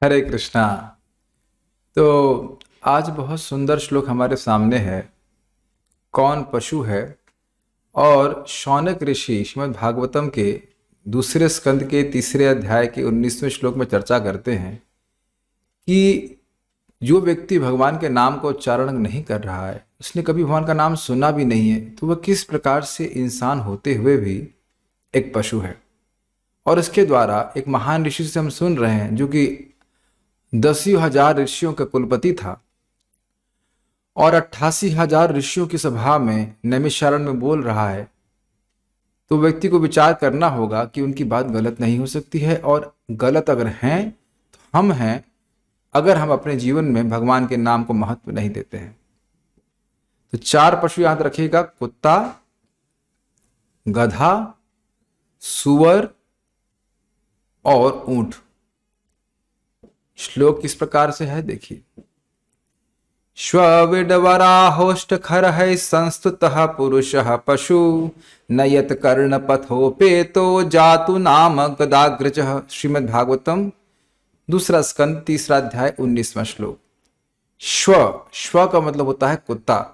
हरे कृष्णा। तो आज बहुत सुंदर श्लोक हमारे सामने है। कौन पशु है? और शौनक ऋषि श्रीमद् भागवतम के दूसरे स्कंद के तीसरे अध्याय के 19वें श्लोक में चर्चा करते हैं कि जो व्यक्ति भगवान के नाम का उच्चारण नहीं कर रहा है, उसने कभी भगवान का नाम सुना भी नहीं है, तो वह किस प्रकार से इंसान होते हुए भी एक पशु है। और इसके द्वारा एक महान ऋषि से हम सुन रहे हैं जो कि 10,000 ऋषियों का कुलपति था और 88,000 ऋषियों की सभा में नैमिषारण्य में बोल रहा है। तो व्यक्ति को विचार करना होगा कि उनकी बात गलत नहीं हो सकती है, और गलत अगर हैं तो हम हैं, अगर हम अपने जीवन में भगवान के नाम को महत्व नहीं देते हैं। तो 4 पशु याद रखिएगा: कुत्ता, गधा, सुअर और ऊंट। श्लोक किस प्रकार से है देखिए। श्वविडवराहोष्ट खर है संस्तुतः पुरुषः पशु नयत कर्ण पथोपेतो जातु नाम गदाग्रजः। श्रीमद् भागवतम दूसरा स्कंद तीसरा अध्याय 19वां श्लोक। श्व का मतलब होता है कुत्ता।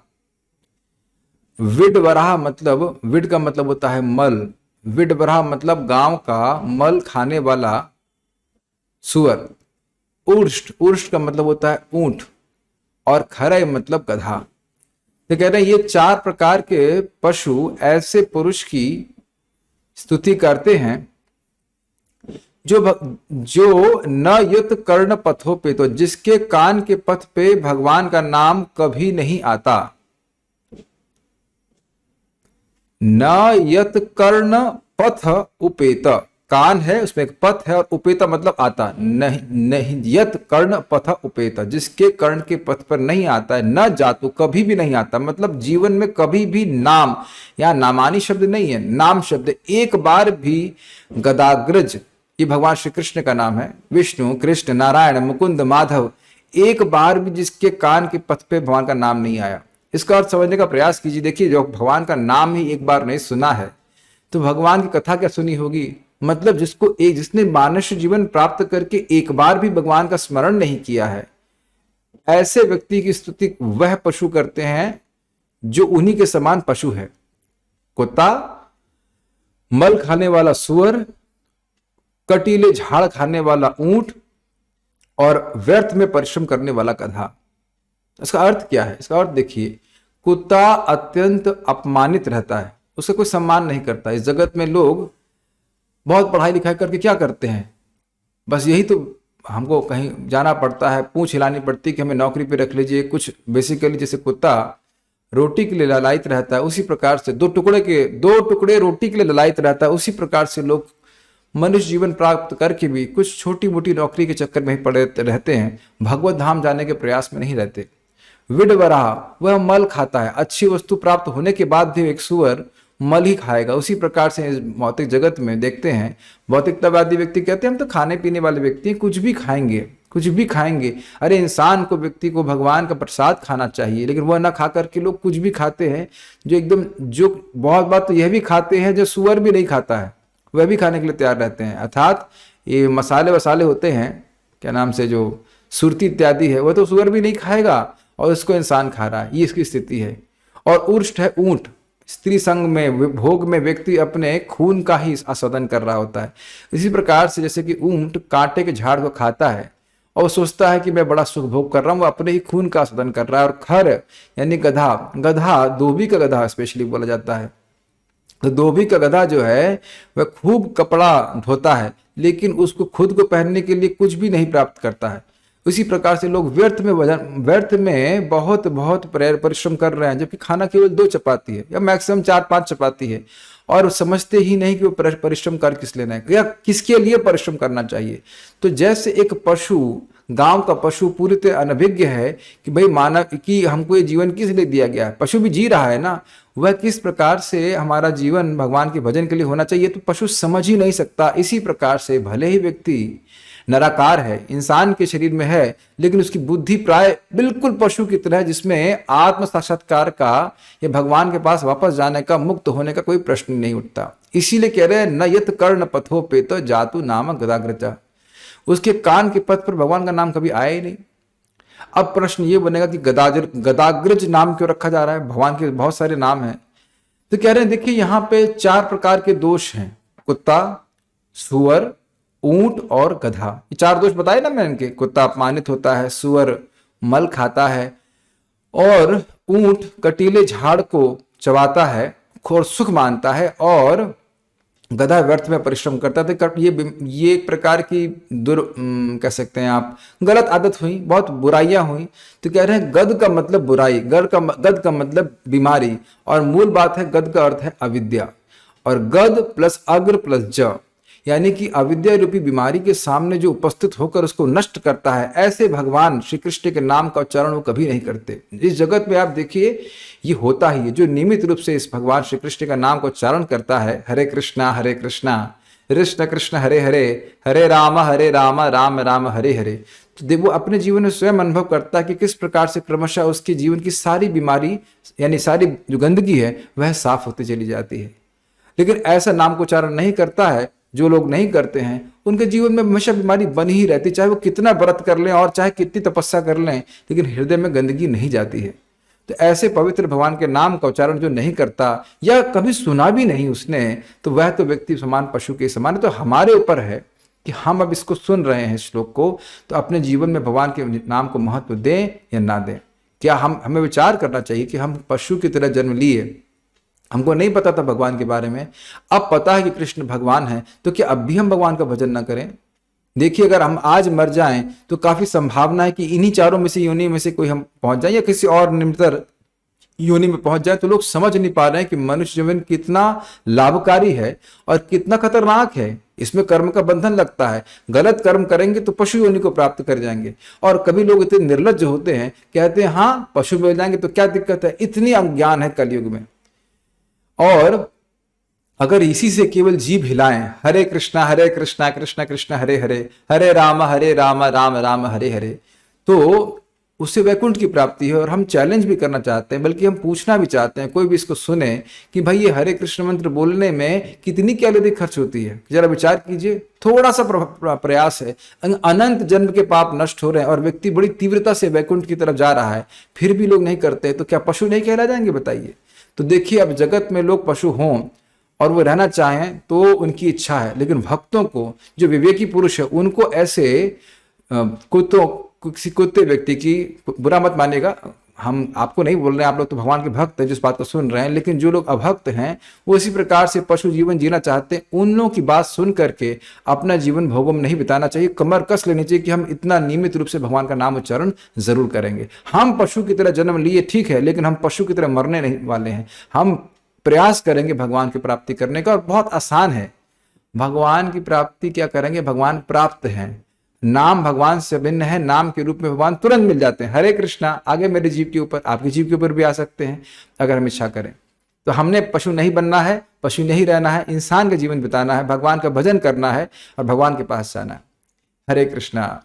विडवराह मतलब, विड का मतलब होता है मल। विडवराह मतलब गांव का मल खाने वाला सुअर। उर्ष्ट का मतलब होता है ऊंट, और खरय मतलब गधा। तो कह रहे हैं ये 4 प्रकार के पशु ऐसे पुरुष की स्तुति करते हैं जो न युत कर्ण पथों पे, तो जिसके कान के पथ पे भगवान का नाम कभी नहीं आता। न यत कर्ण पथ उपेत, कान है उसमें एक पथ है, और उपेता मतलब आता नहीं यत कर्ण पथ उपेता, जिसके कर्ण के पथ पर नहीं आता है। न जातु कभी भी नहीं आता, मतलब जीवन में कभी भी नाम, या नामानी शब्द नहीं है, नाम शब्द एक बार भी। गदाग्रज ये भगवान श्री कृष्ण का नाम है। विष्णु, कृष्ण, नारायण, मुकुंद, माधव, एक बार भी जिसके कान के पथ पे भगवान का नाम नहीं आया। इसका अर्थ समझने का प्रयास कीजिए। देखिए, जो भगवान का नाम ही एक बार नहीं सुना है तो भगवान की कथा क्या सुनी होगी। मतलब जिसने मानुष्य जीवन प्राप्त करके एक बार भी भगवान का स्मरण नहीं किया है, ऐसे व्यक्ति की स्तुति वह पशु करते हैं जो उन्हीं के समान पशु है। कुत्ता, मल खाने वाला सुअर, कटीले झाड़ खाने वाला ऊंट, और व्यर्थ में परिश्रम करने वाला गधा। इसका अर्थ क्या है? इसका अर्थ देखिए, कुत्ता अत्यंत अपमानित रहता है, उसे कोई सम्मान नहीं करता। इस जगत में लोग बहुत पढ़ाई लिखाई करके क्या करते हैं, बस यही तो हमको कहीं जाना पड़ता है, पूंछ हिलानी पड़ती है कि हमें नौकरी पे रख लीजिए। कुछ बेसिकली जैसे कुत्ता रोटी के लिए ललायित रहता है, उसी प्रकार से 2 टुकड़े रोटी के लिए ललायित रहता है, उसी प्रकार से लोग मनुष्य जीवन प्राप्त करके भी कुछ छोटी मोटी नौकरी के चक्कर में ही पड़े रहते हैं, भगवत धाम जाने के प्रयास में नहीं रहते। विडवराह वह मल खाता है। अच्छी वस्तु प्राप्त होने के बाद भी एक सुअर मल ही खाएगा। उसी प्रकार से इस भौतिक जगत में देखते हैं, भौतिकतावादी व्यक्ति कहते हैं हम तो खाने पीने वाले व्यक्ति हैं, कुछ भी खाएंगे। अरे इंसान को, व्यक्ति को भगवान का प्रसाद खाना चाहिए, लेकिन वह ना खा करके लोग कुछ भी खाते हैं। जो बहुत बात तो यह भी खाते हैं जो सुअर भी नहीं खाता है, वह भी खाने के लिए तैयार रहते हैं। अर्थात ये मसाले वसाले होते हैं, क्या नाम से, जो सुरती इत्यादि है, वह तो सुअर भी नहीं खाएगा और उसको इंसान खा रहा है। ये इसकी स्थिति है। और उर्ष्ट है ऊंट। स्त्री संग में, भोग में व्यक्ति अपने खून का ही आस्वादन कर रहा होता है। इसी प्रकार से जैसे कि ऊंट कांटे के झाड़ को खाता है और सोचता है कि मैं बड़ा सुख भोग कर रहा हूं, वो अपने ही खून का आस्वादन कर रहा है। और खर यानी गधा, धोबी का गधा स्पेशली बोला जाता है। तो धोबी का गधा जो है वह खूब कपड़ा धोता है, लेकिन उसको खुद को पहनने के लिए कुछ भी नहीं प्राप्त करता है। उसी प्रकार से लोग व्यर्थ में बहुत परिश्रम कर रहे हैं, जबकि खाना केवल 2 चपाती है या मैक्सिमम 4-5 चपाती है, और समझते ही नहीं कि वो परिश्रम कर किस लेना है या किसके लिए परिश्रम करना चाहिए। तो जैसे एक पशु, गांव का पशु पूरी तरह अनभिज्ञ है कि भाई मानव कि हमको ये जीवन किस लिए दिया गया है, पशु भी जी रहा है ना, वह किस प्रकार से हमारा जीवन भगवान के भजन के लिए होना चाहिए, तो पशु समझ ही नहीं सकता। इसी प्रकार से भले ही व्यक्ति नराकार है, इंसान के शरीर में है, लेकिन उसकी बुद्धि प्राय बिल्कुल पशु की तरह है, जिसमें आत्म साक्षात्कार का या भगवान के पास वापस जाने का, मुक्त होने का कोई प्रश्न नहीं उठता। इसीलिए कह रहे हैं न यत कर्ण पथो पे तो जातु नाम गदाग्रजा। उसके कान के पथ पर भगवान का नाम कभी आया ही नहीं। अब प्रश्न ये बनेगा कि गदाग्रज नाम क्यों रखा जा रहा है? भगवान के बहुत सारे नाम हैं। तो कह रहे हैं देखिए यहाँ पे 4 प्रकार के दोष हैं, कुत्ता, सुअर, ऊंट और गधा। ये 4 दोष बताए ना मैंने इनके। कुत्ता अपमानित होता है, सुअर मल खाता है और ऊंट कटीले झाड़ को चबाता है और सुख मानता है, और गधा व्यर्थ में परिश्रम करता था। ये एक प्रकार की कह सकते हैं आप गलत आदत हुई, बहुत बुराइयां हुई। तो कह रहे हैं गद का मतलब बुराई, गद का मतलब बीमारी, और मूल बात है गद का अर्थ है अविद्या, और गद प्लस अग्र प्लस ज, यानी कि अविद्या रूपी बीमारी के सामने जो उपस्थित होकर उसको नष्ट करता है, ऐसे भगवान श्री कृष्ण के नाम का उच्चारण वो कभी नहीं करते। इस जगत में आप देखिए ये होता ही है। जो नियमित रूप से इस भगवान श्री कृष्ण का नाम का उच्चारण करता है, हरे कृष्णा कृष्ण कृष्ण हरे हरे, हरे राम राम राम हरे हरे, तो वो अपने जीवन में स्वयं अनुभव करता है कि किस प्रकार से क्रमशः उसके जीवन की सारी बीमारी यानी सारी जो गंदगी है वह साफ होती चली जाती है। लेकिन ऐसा नाम को उच्चारण नहीं करता है, जो लोग नहीं करते हैं, उनके जीवन में हमेशा बीमारी बनी ही रहती, चाहे वो कितना व्रत कर लें और चाहे कितनी तपस्या कर लें, लेकिन हृदय में गंदगी नहीं जाती है। तो ऐसे पवित्र भगवान के नाम का उच्चारण जो नहीं करता या कभी सुना भी नहीं उसने, तो वह तो व्यक्ति समान पशु के समान है। तो हमारे ऊपर है कि हम अब इसको सुन रहे हैं श्लोक को, तो अपने जीवन में भगवान के नाम को महत्व दें या ना दें। क्या हमें विचार करना चाहिए कि हम पशु की तरह जन्म लिए, हमको नहीं पता था भगवान के बारे में, अब पता है कि कृष्ण भगवान है, तो क्या अब भी हम भगवान का भजन ना करें? देखिए अगर हम आज मर जाएं तो काफी संभावना है कि इन्हीं चारों में से योनि में से कोई हम पहुंच जाए या किसी और निम्नतर योनि में पहुंच जाए। तो लोग समझ नहीं पा रहे हैं कि मनुष्य जीवन कितना लाभकारी है और कितना खतरनाक है। इसमें कर्म का बंधन लगता है, गलत कर्म करेंगे तो पशु योनि को प्राप्त कर जाएंगे। और कभी लोग इतने निर्लज्ज होते हैं, कहते हैं हाँ पशु मिल जाएंगे तो क्या दिक्कत है। इतनी अज्ञान है कलयुग में। और अगर इसी से केवल जीभ हिलाएं, हरे कृष्णा कृष्ण कृष्ण हरे हरे, हरे राम राम राम हरे हरे, तो उससे वैकुंठ की प्राप्ति है। और हम चैलेंज भी करना चाहते हैं, बल्कि हम पूछना भी चाहते हैं, कोई भी इसको सुने कि भाई ये हरे कृष्ण मंत्र बोलने में कितनी कैलोरी खर्च होती है। जरा विचार कीजिए, थोड़ा सा प्रयास है, अनंत जन्म के पाप नष्ट हो रहे हैं और व्यक्ति बड़ी तीव्रता से वैकुंठ की तरफ जा रहा है, फिर भी लोग नहीं करते, तो क्या पशु नहीं कहला जाएंगे बताइए। तो देखिए अब जगत में लोग पशु हों और वो रहना चाहें तो उनकी इच्छा है, लेकिन भक्तों को, जो विवेकी पुरुष है, उनको ऐसे किसी कुत्ते व्यक्ति की, बुरा मत मानिएगा, हम आपको नहीं बोल रहे हैं, आप लोग तो भगवान के भक्त हैं जिस बात को सुन रहे हैं, लेकिन जो लोग अभक्त हैं वो इसी प्रकार से पशु जीवन जीना चाहते हैं, उन लोगों की बात सुन करके अपना जीवन भोगों में नहीं बिताना चाहिए। कमर कस लेनी चाहिए कि हम इतना नियमित रूप से भगवान का नाम उच्चारण जरूर करेंगे। हम पशु की तरह जन्म लिए ठीक है, लेकिन हम पशु की तरह मरने नहीं वाले हैं। हम प्रयास करेंगे भगवान की प्राप्ति करने का, और बहुत आसान है। भगवान की प्राप्ति क्या करेंगे, भगवान प्राप्त हैं। नाम भगवान से भिन्न है, नाम के रूप में भगवान तुरंत मिल जाते हैं। हरे कृष्णा आगे मेरे जीव के ऊपर, आपकी जीव के ऊपर भी आ सकते हैं अगर हम इच्छा करें। तो हमने पशु नहीं बनना है, पशु नहीं रहना है, इंसान का जीवन बिताना है, भगवान का भजन करना है और भगवान के पास जाना है। हरे कृष्णा।